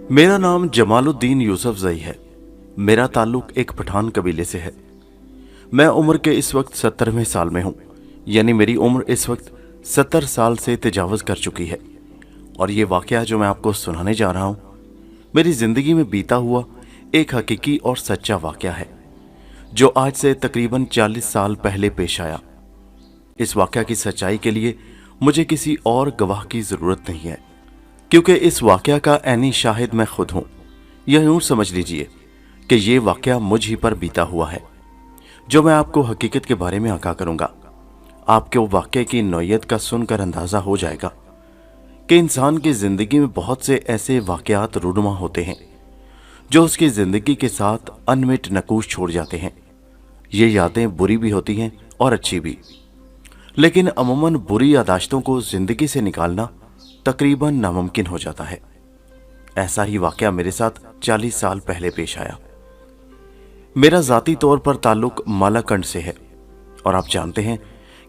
मेरा नाम जमालुद्दीन यूसुफ जई है। मेरा ताल्लुक एक पठान कबीले से है। मैं उम्र के इस वक्त 70वें साल में हूँ, यानी मेरी उम्र इस वक्त 70 साल से तजावज़ कर चुकी है। और ये वाक़या जो मैं आपको सुनाने जा रहा हूँ मेरी ज़िंदगी में बीता हुआ एक हकीकी और सच्चा वाक़या है, जो आज से तकरीबन 40 साल पहले पेश आया। इस वाक़या की सच्चाई के लिए मुझे किसी और गवाह की ज़रूरत नहीं है, क्योंकि इस वाक़या का ऐनी शाहिद मैं खुद हूँ। यह यूँ समझ लीजिए कि ये वाक़या मुझ ही पर बीता हुआ है, जो मैं आपको हकीकत के बारे में आगाह करूँगा। आपके वाक़े की नौयत का सुनकर अंदाज़ा हो जाएगा कि इंसान की ज़िंदगी में बहुत से ऐसे वाक़यात रूनुमा होते हैं जो उसकी ज़िंदगी के साथ अनमिट नकूश छोड़ जाते हैं। ये यादें बुरी भी होती हैं और अच्छी भी, लेकिन अमूमन बुरी यादाश्तों को ज़िंदगी से निकालना तकरीबन नामुमकिन हो जाता है। ऐसा ही वाक़या मेरे साथ 40 साल पहले पेश आया। मेरा ज़ाती तौर पर ताल्लुक़ मालाकंड से है, और आप जानते हैं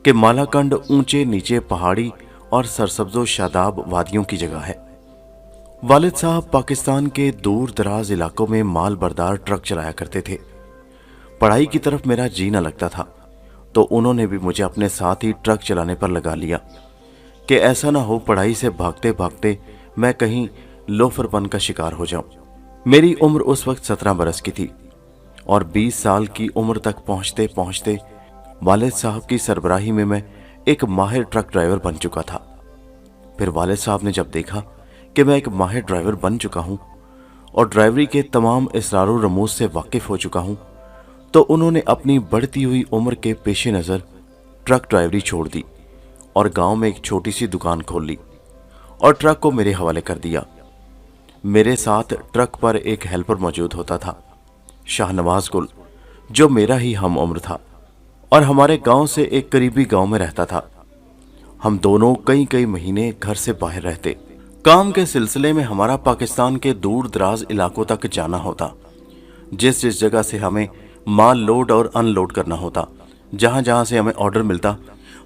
कि मालाकंड ऊंचे नीचे पहाड़ी और सरसब्ज़ो शादाब वादियों की जगह है। वालिद साहब पाकिस्तान के दूर दराज इलाकों में माल बरदार ट्रक चलाया करते थे। पढ़ाई की तरफ मेरा जी न लगता था, तो उन्होंने भी मुझे अपने साथ ही ट्रक चलाने पर लगा लिया कि ऐसा ना हो पढ़ाई से भागते भागते मैं कहीं लोफरपन का शिकार हो जाऊं। मेरी उम्र उस वक्त 17 बरस की थी, और 20 साल की उम्र तक पहुंचते पहुंचते वालिद साहब की सरबराही में मैं एक माहिर ट्रक ड्राइवर बन चुका था। फिर वालिद साहब ने जब देखा कि मैं एक माहिर ड्राइवर बन चुका हूं और ड्राइवरी के तमाम इसरार रमूज से वाकिफ हो चुका हूं, तो उन्होंने अपनी बढ़ती हुई उम्र के पेश नज़र ट्रक ड्राइवरी छोड़ दी और गांव में एक छोटी सी दुकान खोल ली और ट्रक को मेरे हवाले कर दिया। मेरे साथ ट्रक पर एक हेल्पर मौजूद होता था, शाहनवाज गुल, जो मेरा ही हम उम्र था और हमारे गांव से एक करीबी गांव में रहता था। हम दोनों कई कई महीने घर से बाहर रहते। काम के सिलसिले में हमारा पाकिस्तान के दूर दराज इलाकों तक जाना होता। जिस जिस जगह से हमें माल लोड और अनलोड करना होता, जहां जहां से हमें ऑर्डर मिलता,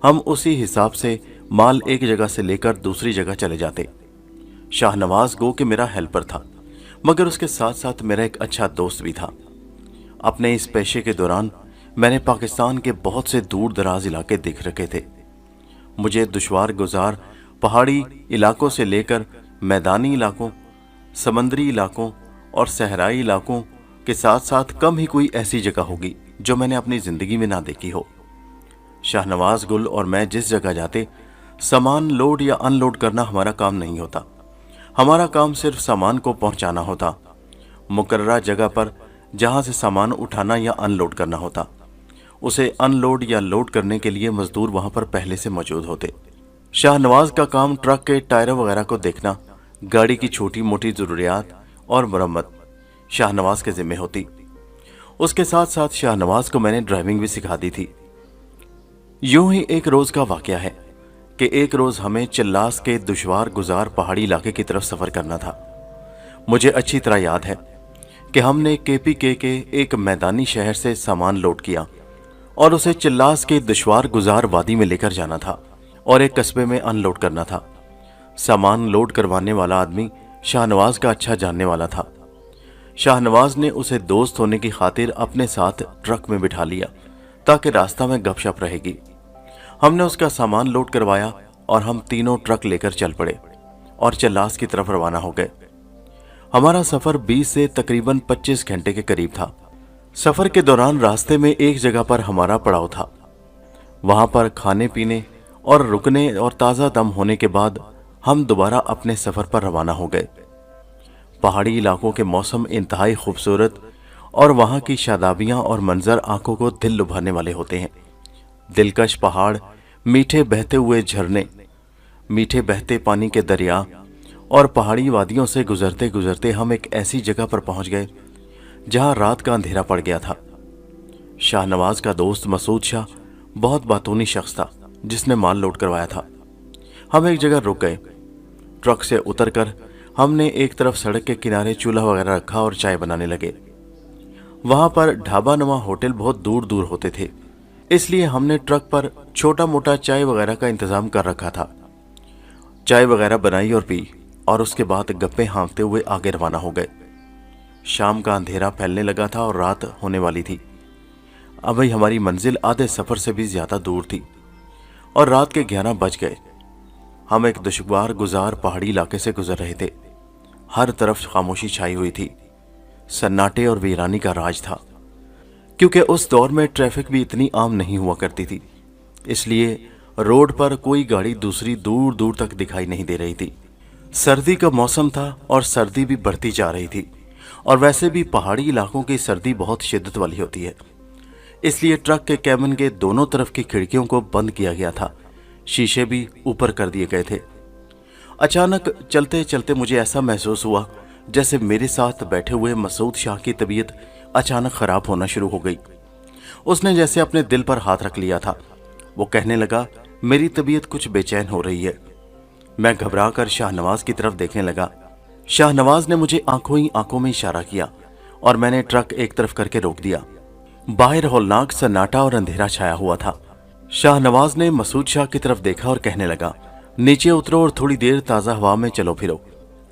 हम उसी हिसाब से माल एक जगह से लेकर दूसरी जगह चले जाते। शाहनवाज गो कि मेरा हेल्पर था, मगर उसके साथ साथ मेरा एक अच्छा दोस्त भी था। अपने इस पेशे के दौरान मैंने पाकिस्तान के बहुत से दूर दराज इलाके देख रखे थे। मुझे दुश्वार गुजार पहाड़ी इलाकों से लेकर मैदानी इलाकों, समंदरी इलाकों और सहराई इलाकों के साथ साथ कम ही कोई ऐसी जगह होगी जो मैंने अपनी ज़िंदगी में ना देखी हो। शाहनवाज गुल और मैं जिस जगह जाते, सामान लोड या अनलोड करना हमारा काम नहीं होता। हमारा काम सिर्फ सामान को पहुंचाना होता। मुकर्ररा जगह पर जहां से सामान उठाना या अनलोड करना होता, उसे अनलोड या लोड करने के लिए मजदूर वहां पर पहले से मौजूद होते। शाहनवाज का काम ट्रक के टायरों वगैरह को देखना, गाड़ी की छोटी मोटी ज़रूरियात और मरम्मत शाहनवाज के ज़िम्मे होती। उसके साथ साथ शाहनवाज को मैंने ड्राइविंग भी सिखा दी थी। यूं ही एक रोज़ का वाक़या है कि एक रोज़ हमें चिल्लास के दुश्वार गुजार पहाड़ी इलाके की तरफ सफ़र करना था। मुझे अच्छी तरह याद है कि हमने KPK के एक मैदानी शहर से सामान लोड किया और उसे चिल्लास के दुश्वार गुजार वादी में लेकर जाना था और एक कस्बे में अनलोड करना था। सामान लोड करवाने वाला आदमी शाहनवाज का अच्छा जानने वाला था। शाहनवाज ने उसे दोस्त होने की खातिर अपने साथ ट्रक में बिठा लिया ताकि रास्ता में गपशप रहेगी। हमने उसका सामान लोड करवाया और हम तीनों ट्रक लेकर चल पड़े और चिल्लास की तरफ रवाना हो गए। हमारा सफ़र 20 से तकरीबन 25 घंटे के करीब था। सफ़र के दौरान रास्ते में एक जगह पर हमारा पड़ाव था। वहाँ पर खाने पीने और रुकने और ताज़ा दम होने के बाद हम दोबारा अपने सफ़र पर रवाना हो गए। पहाड़ी इलाकों के मौसम इंतहाई खूबसूरत और वहाँ की शादाबियाँ और मंजर आंखों को दिल लुभाने वाले होते हैं। दिलकश पहाड़, मीठे बहते हुए झरने, मीठे बहते पानी के दरिया और पहाड़ी वादियों से गुजरते गुजरते हम एक ऐसी जगह पर पहुंच गए जहां रात का अंधेरा पड़ गया था। शाहनवाज का दोस्त मसूद शाह बहुत बातूनी शख्स था जिसने माल लोड करवाया था। हम एक जगह रुक गए। ट्रक से उतरकर हमने एक तरफ सड़क के किनारे चूल्हा वगैरह रखा और चाय बनाने लगे। वहां पर ढाबा नुमा होटल बहुत दूर दूर होते थे, इसलिए हमने ट्रक पर छोटा मोटा चाय वगैरह का इंतज़ाम कर रखा था। चाय वगैरह बनाई और पी और उसके बाद गप्पे हाँकते हुए आगे रवाना हो गए। शाम का अंधेरा फैलने लगा था और रात होने वाली थी। अभी हमारी मंजिल आधे सफर से भी ज्यादा दूर थी और रात के 11 बज गए। हम एक दुश्वार गुजार पहाड़ी इलाके से गुजर रहे थे। हर तरफ खामोशी छाई हुई थी, सन्नाटे और वीरानी का राज था। क्योंकि उस दौर में ट्रैफिक भी इतनी आम नहीं हुआ करती थी, इसलिए रोड पर कोई गाड़ी दूसरी दूर दूर तक दिखाई नहीं दे रही थी। सर्दी का मौसम था और सर्दी भी बढ़ती जा रही थी, और वैसे भी पहाड़ी इलाकों की सर्दी बहुत शिद्दत वाली होती है। इसलिए ट्रक के कैबिन के दोनों तरफ की खिड़कियों को बंद किया गया था, शीशे भी ऊपर कर दिए गए थे। अचानक चलते चलते मुझे ऐसा महसूस हुआ जैसे मेरे साथ बैठे हुए मसूद शाह की तबीयत अचानक खराब होना शुरू हो गई। उसने जैसे अपने दिल पर हाथ रख लिया था। वो कहने लगा, मेरी तबीयत कुछ बेचैन हो रही है। मैं घबरा कर शाहनवाज की तरफ देखने लगा। शाहनवाज ने मुझे आंखों ही आंखों में इशारा किया और मैंने ट्रक एक तरफ करके रोक दिया। बाहर हौलनाक सन्नाटा और अंधेरा छाया हुआ था। शाहनवाज ने मसूद शाह की तरफ देखा और कहने लगा, नीचे उतरो और थोड़ी देर ताज़ा हवा में चलो फिरो।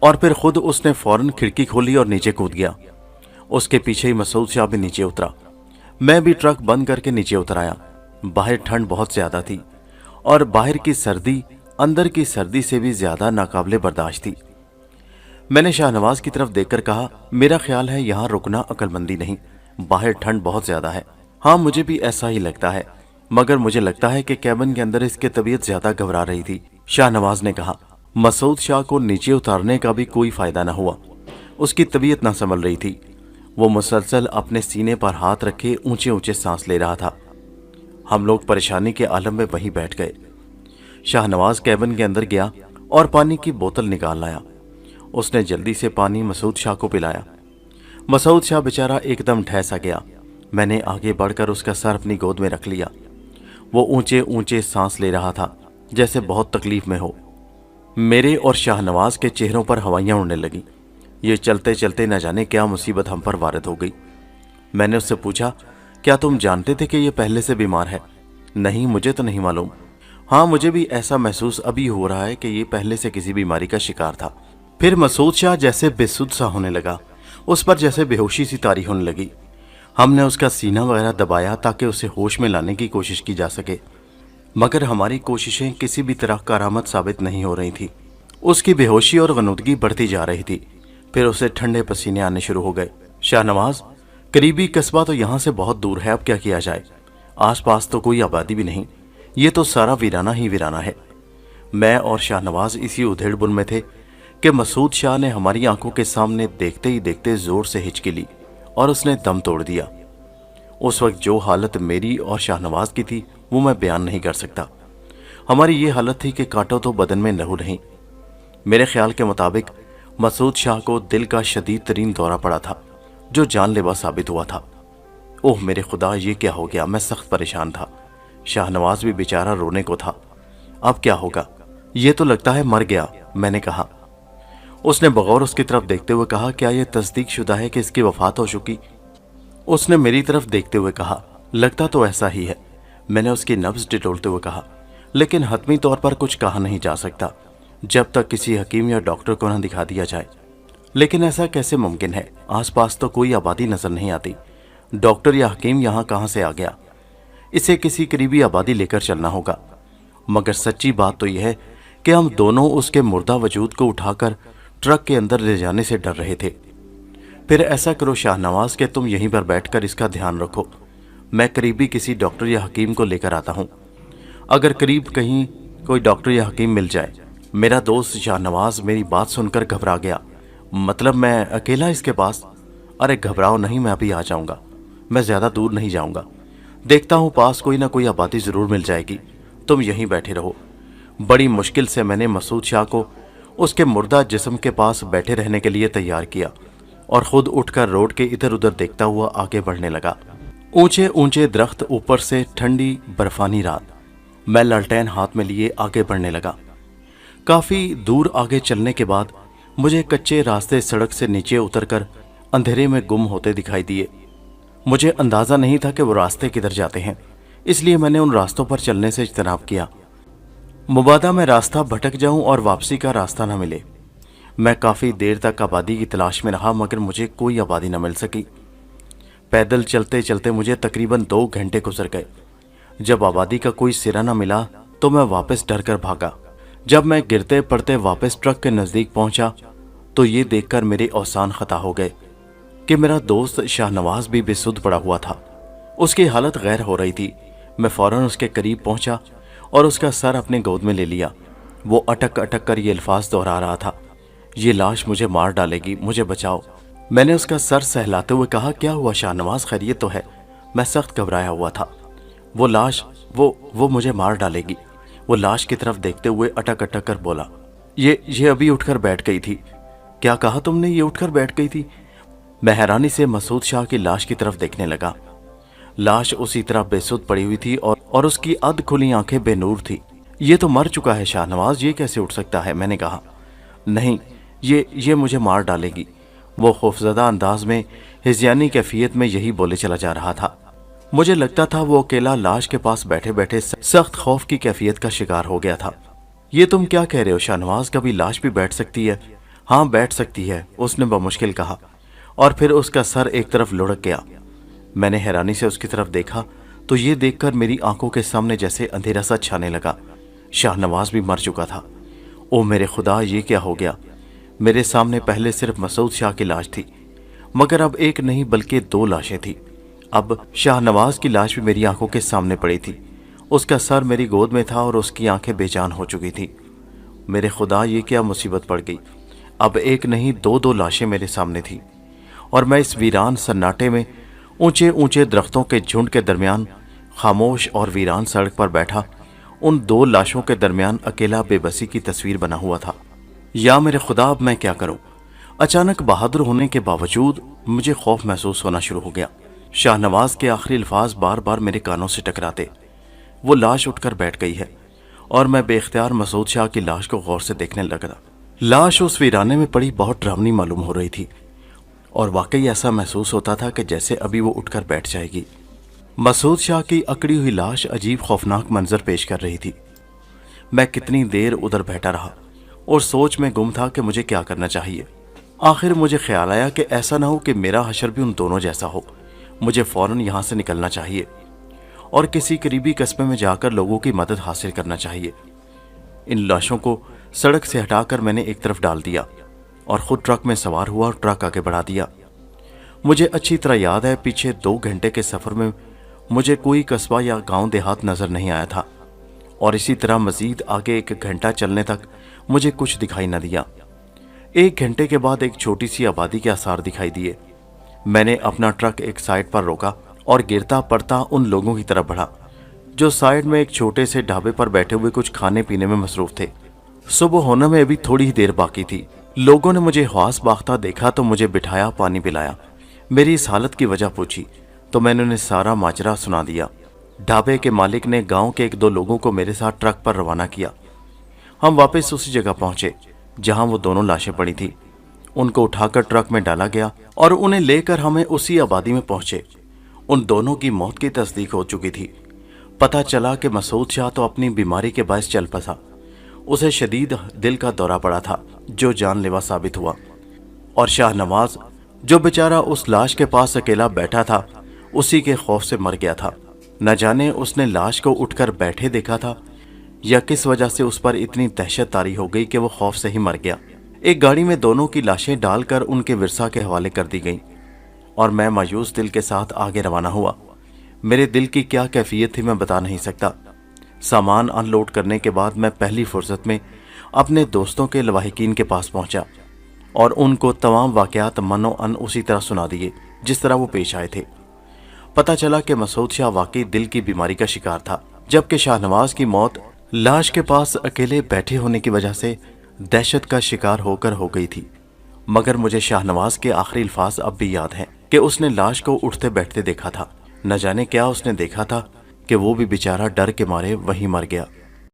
और फिर खुद उसने फौरन खिड़की खोली और नीचे कूद गया। उसके पीछे ही मसूद शाह भी नीचे उतरा। मैं भी ट्रक बंद करके नीचे उतर आया। बाहर ठंड बहुत ज्यादा थी और बाहर की सर्दी अंदर की सर्दी से भी ज्यादा नाकाबिले बर्दाश्त थी। मैंने शाहनवाज की तरफ देखकर कहा, मेरा ख्याल है यहाँ रुकना अक्लमंदी नहीं, बाहर ठंड बहुत ज्यादा है। हाँ, मुझे भी ऐसा ही लगता है, मगर मुझे लगता है कि कैबिन के अंदर इसकी तबीयत ज्यादा घबरा रही थी, शाहनवाज ने कहा। मसूद शाह को नीचे उतारने का भी कोई फायदा न हुआ। उसकी तबीयत न संभल रही थी। वो मुसलसल अपने सीने पर हाथ रखे ऊंचे ऊंचे सांस ले रहा था। हम लोग परेशानी के आलम में वहीं बैठ गए। शाहनवाज कैबिन के अंदर गया और पानी की बोतल निकाल लाया। उसने जल्दी से पानी मसूद शाह को पिलाया। मसूद शाह बेचारा एकदम ठहसा गया। मैंने आगे बढ़कर उसका सर अपनी गोद में रख लिया। वो ऊंचे ऊंचे सांस ले रहा था, जैसे बहुत तकलीफ में हो। मेरे और शाहनवाज के चेहरों पर हवाइयां उड़ने लगी। ये चलते चलते न जाने क्या मुसीबत हम पर वारिद हो गई। मैंने उससे पूछा, क्या तुम जानते थे कि ये पहले से बीमार है? नहीं, मुझे तो नहीं मालूम। हाँ, मुझे भी ऐसा महसूस अभी हो रहा है कि ये पहले से किसी बीमारी का शिकार था। फिर मसूद शाह जैसे बेसुध सा होने लगा। उस पर जैसे बेहोशी सी तारी होने लगी। हमने उसका सीना वगैरह दबाया ताकि उसे होश में लाने की कोशिश की जा सके, मगर हमारी कोशिशें किसी भी तरह कारामद साबित नहीं हो रही थी। उसकी बेहोशी और गनुदगी बढ़ती जा रही थी। फिर उसे ठंडे पसीने आने शुरू हो गए। शाहनवाज, करीबी कस्बा तो यहाँ से बहुत दूर है, अब क्या किया जाए? आसपास तो कोई आबादी भी नहीं, ये तो सारा वीराना ही वीराना है। मैं और शाहनवाज इसी उधेड़बुन में थे कि मसूद शाह ने हमारी आंखों के सामने देखते ही देखते जोर से हिचकी ली और उसने दम तोड़ दिया। उस वक्त जो हालत मेरी और शाहनवाज की थी वो मैं बयान नहीं कर सकता। हमारी ये हालत थी कि कांटों तो बदन में लहू नहीं। मेरे ख्याल के मुताबिक मसूद शाह को दिल का शदीद तरीन दौरा पड़ा था, जो जानलेवा साबित हुआ था। ओह मेरे खुदा, ये क्या हो गया? मैं सख्त परेशान था। शाहनवाज भी बेचारा रोने को था। अब क्या होगा? ये तो लगता है मर गया, मैंने कहा। उसने बगौर उसकी तरफ देखते हुए कहा, क्या यह तस्दीक शुदा है कि इसकी वफात हो चुकी? उसने मेरी तरफ देखते हुए कहा, लगता तो ऐसा ही है। मैंने उसकी नब्ज टिटोलते हुए कहा, लेकिन हतमी तौर पर कुछ कहा नहीं जा सकता जब तक किसी हकीम या डॉक्टर को न दिखा दिया जाए। लेकिन ऐसा कैसे मुमकिन है? आसपास तो कोई आबादी नजर नहीं आती। डॉक्टर या हकीम यहाँ कहाँ से आ गया? इसे किसी करीबी आबादी लेकर चलना होगा। मगर सच्ची बात तो यह है कि हम दोनों उसके मुर्दा वजूद को उठाकर ट्रक के अंदर ले जाने से डर रहे थे। फिर ऐसा करो शाहनवाज कि तुम यहीं पर बैठकर इसका ध्यान रखो। मैं करीबी किसी डॉक्टर या हकीम को लेकर आता हूँ। अगर करीब कहीं कोई डॉक्टर या हकीम मिल जाए। मेरा दोस्त शाहनवाज मेरी बात सुनकर घबरा गया। मतलब मैं अकेला इसके पास? अरे घबराओ नहीं, मैं अभी आ जाऊंगा। मैं ज्यादा दूर नहीं जाऊंगा। देखता हूँ पास कोई ना कोई आबादी जरूर मिल जाएगी। तुम यहीं बैठे रहो। बड़ी मुश्किल से मैंने मसूद शाह को उसके मुर्दा जिस्म के पास बैठे रहने के लिए तैयार किया और खुद उठकर रोड के इधर उधर देखता हुआ आगे बढ़ने लगा। ऊंचे ऊंचे दरख्त, ऊपर से ठंडी बर्फानी रात। मैं लालटेन हाथ में लिए आगे बढ़ने लगा। काफी दूर आगे चलने के बाद मुझे कच्चे रास्ते सड़क से नीचे उतरकर अंधेरे में गुम होते दिखाई दिए। मुझे अंदाजा नहीं था कि वो रास्ते किधर जाते हैं, इसलिए मैंने उन रास्तों पर चलने से इज्तनाब किया। मुबादा मैं रास्ता भटक जाऊं और वापसी का रास्ता न मिले। میں کافی دیر تک آبادی کی تلاش میں رہا مگر مجھے کوئی آبادی نہ مل سکی۔ پیدل چلتے چلتے مجھے تقریباً 2 گھنٹے گزر گئے۔ جب آبادی کا کوئی سرا نہ ملا تو میں واپس ڈر کر بھاگا۔ جب میں گرتے پڑتے واپس ٹرک کے نزدیک پہنچا تو یہ دیکھ کر میرے اوسان خطا ہو گئے کہ میرا دوست شاہ نواز بھی بے سدھ پڑا ہوا تھا۔ اس کی حالت غیر ہو رہی تھی۔ میں فوراً اس کے قریب پہنچا اور اس کا سر اپنے گود میں لے لیا۔ وہ اٹک اٹک کر یہ الفاظ دہرا رہا تھا، یہ لاش مجھے مار ڈالے گی، مجھے بچاؤ۔ میں نے اس کا سر سہلاتے ہوئے کہا، کیا ہوا شاہ نواز، خیریت تو ہے؟ میں سخت گھبرایا ہوا تھا۔ وہ لاش وہ مجھے مار ڈالے گی۔ وہ لاش کی طرف دیکھتے ہوئے اٹک اٹک کر بولا، یہ ابھی اٹھ کر بیٹھ گئی تھی۔ کیا کہا تم نے؟ یہ اٹھ کر بیٹھ گئی تھی؟ میں حیرانی سے مسعود شاہ کی لاش کی طرف دیکھنے لگا۔ لاش اسی طرح بے سدھ پڑی ہوئی تھی اور اس کی ادھ کھلی آنکھیں بے نور تھی۔ یہ تو مر چکا ہے شاہ نواز، یہ کیسے اٹھ سکتا ہے؟ میں نے کہا۔ نہیں، یہ مجھے مار ڈالے گی۔ وہ خوفزدہ انداز میں ہذیانی کیفیت میں یہی بولے چلا جا رہا تھا۔ مجھے لگتا تھا وہ اکیلا لاش کے پاس بیٹھے بیٹھے سخت خوف کی کیفیت کا شکار ہو گیا تھا۔ یہ تم کیا کہہ رہے ہو شاہ نواز، کبھی لاش بھی بیٹھ سکتی ہے؟ ہاں بیٹھ سکتی ہے، اس نے بمشکل کہا، اور پھر اس کا سر ایک طرف لڑک گیا۔ میں نے حیرانی سے اس کی طرف دیکھا تو یہ دیکھ کر میری آنکھوں کے سامنے جیسے اندھیرا سا چھانے لگا۔ شاہ نواز بھی مر چکا تھا۔ او میرے خدا، یہ کیا ہو گیا؟ میرے سامنے پہلے صرف مسعود شاہ کی لاش تھی، مگر اب ایک نہیں بلکہ 2 لاشیں تھیں۔ اب شاہ نواز کی لاش بھی میری آنکھوں کے سامنے پڑی تھی۔ اس کا سر میری گود میں تھا اور اس کی آنکھیں بے جان ہو چکی تھی۔ میرے خدا، یہ کیا مصیبت پڑ گئی؟ اب ایک نہیں 2 لاشیں میرے سامنے تھیں، اور میں اس ویران سناٹے میں اونچے اونچے درختوں کے جھنڈ کے درمیان خاموش اور ویران سڑک پر بیٹھا ان 2 لاشوں کے درمیان اکیلا بے بسی کی تصویر بنا ہوا تھا۔ یا میرے خدا، اب میں کیا کروں؟ اچانک بہادر ہونے کے باوجود مجھے خوف محسوس ہونا شروع ہو گیا۔ شاہ نواز کے آخری الفاظ بار بار میرے کانوں سے ٹکراتے، وہ لاش اٹھ کر بیٹھ گئی ہے، اور میں بے اختیار مسعود شاہ کی لاش کو غور سے دیکھنے لگا۔ لاش اس ویرانے میں پڑی بہت ڈراؤنی معلوم ہو رہی تھی، اور واقعی ایسا محسوس ہوتا تھا کہ جیسے ابھی وہ اٹھ کر بیٹھ جائے گی۔ مسعود شاہ کی اکڑی ہوئی لاش عجیب خوفناک منظر پیش کر رہی تھی۔ میں کتنی دیر ادھر بیٹھا رہا اور سوچ میں گم تھا کہ مجھے کیا کرنا چاہیے۔ آخر مجھے خیال آیا کہ ایسا نہ ہو کہ میرا حشر بھی ان دونوں جیسا ہو۔ مجھے فوراً یہاں سے نکلنا چاہیے اور کسی قریبی قصبے میں جا کر لوگوں کی مدد حاصل کرنا چاہیے۔ ان لاشوں کو سڑک سے ہٹا کر میں نے ایک طرف ڈال دیا اور خود ٹرک میں سوار ہوا اور ٹرک آگے بڑھا دیا۔ مجھے اچھی طرح یاد ہے، پیچھے 2 گھنٹے کے سفر میں مجھے کوئی قصبہ یا گاؤں دیہات نظر نہیں آیا تھا، اور اسی طرح مزید آگے 1 گھنٹہ چلنے تک مجھے کچھ دکھائی نہ دیا۔ 1 گھنٹے کے بعد ایک چھوٹی سی آبادی کے آثار دکھائی دیے۔ میں نے اپنا ٹرک ایک سائٹ پر روکا اور گرتا پڑتا ان لوگوں کی طرف بڑھا جو سائڈ میں ایک چھوٹے سے ڈھابے پر بیٹھے ہوئے کچھ کھانے پینے میں مصروف تھے۔ صبح ہونے میں ابھی تھوڑی ہی دیر باقی تھی۔ لوگوں نے مجھے حواس باختہ دیکھا تو مجھے بٹھایا، پانی پلایا، میری اس حالت کی وجہ پوچھی تو میں نے انہیں سارا ماجرا سنا دیا۔ ڈھابے کے مالک نے گاؤں کے 1-2 لوگوں کو میرے ساتھ ٹرک پر روانہ کیا۔ ہم واپس اسی جگہ پہنچے جہاں وہ دونوں لاشیں پڑی تھیں۔ ان کو اٹھا کر ٹرک میں ڈالا گیا اور انہیں لے کر ہمیں اسی آبادی میں پہنچے۔ ان دونوں کی موت کی تصدیق ہو چکی تھی۔ پتہ چلا کہ مسعود شاہ تو اپنی بیماری کے باعث چل پسا۔ اسے شدید دل کا دورہ پڑا تھا جو جان لیوا ثابت ہوا، اور شاہ نواز جو بیچارہ اس لاش کے پاس اکیلا بیٹھا تھا اسی کے خوف سے مر گیا تھا۔ نہ جانے اس نے لاش کو اٹھ کر بیٹھے دیکھا تھا یا کس وجہ سے اس پر اتنی دہشت طاری ہو گئی کہ وہ خوف سے ہی مر گیا۔ ایک گاڑی میں دونوں کی لاشیں ڈال کر ان کے ورثاء کے حوالے کر دی گئیں، اور میں مایوس دل کے ساتھ آگے روانہ ہوا۔ میرے دل کی کیا کیفیت تھی میں بتا نہیں سکتا۔ سامان ان لوڈ کرنے کے بعد میں پہلی فرصت میں اپنے دوستوں کے لواحقین کے پاس پہنچا اور ان کو تمام واقعات من و ان اسی طرح سنا دیے جس طرح وہ پیش آئے تھے۔ پتہ چلا کہ مسعود شاہ واقعی دل کی بیماری کا شکار تھا، جبکہ شاہ نواز کی موت لاش کے پاس اکیلے بیٹھے ہونے کی وجہ سے دہشت کا شکار ہو کر ہو گئی تھی۔ مگر مجھے شاہ نواز کے آخری الفاظ اب بھی یاد ہیں کہ اس نے لاش کو اٹھتے بیٹھتے دیکھا تھا۔ نہ جانے کیا اس نے دیکھا تھا کہ وہ بھی بیچارہ ڈر کے مارے وہیں مر گیا۔